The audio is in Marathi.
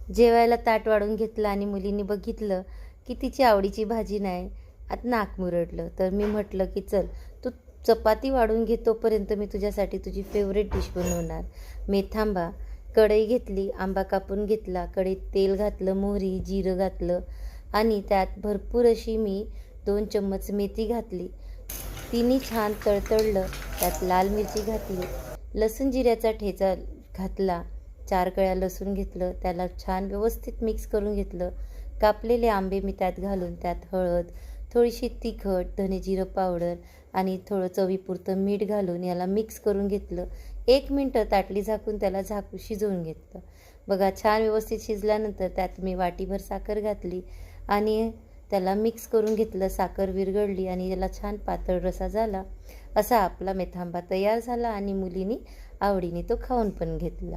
जेवायला ताट वाढून घेतलं आणि मुलींनी बघितलं की तिची आवडीची भाजी नाही. आता नाक मुरडलं. तर मी म्हटलं की चल तू चपाती वाढून घे, तोपर्यंत मी तुझ्यासाठी तुझी फेवरेट डिश बनवणार. मेथांबा. कढई घेतली, आंबा कापून घेतला, कढईत तेल घातलं, मोहरी जिरं घातलं आणि त्यात भरपूर अशी मी 2 चम्मच मेथी घातली. तिन्ही छान तळतळलं. त्यात लाल मिरची घातली, लसूण जिऱ्याचा ठेचा घातला, 4 कळ्या लसूण घेतलं, त्याला छान व्यवस्थित मिक्स करून घेतलं. कापलेले आंबे मी त्यात घालून त्यात हळद, थोडीशी तिखट, धने जिरं पावडर आणि थोडं चवीपुरतं मीठ घालून याला मिक्स करून घेतलं. 1 मिनटं ताटली झाकून त्याला शिजवून घेतलं. बघा छान व्यवस्थित शिजल्यानंतर त्यात मी वाटीभर साखर घातली आणि त्याला मिक्स करून घेतलं. साखर विरघळली आणि याला छान पातळ रसा झाला. असा आपला मेथांबा तयार झाला आणि मुलींनी आवडीने तो खाऊन पण घेतला.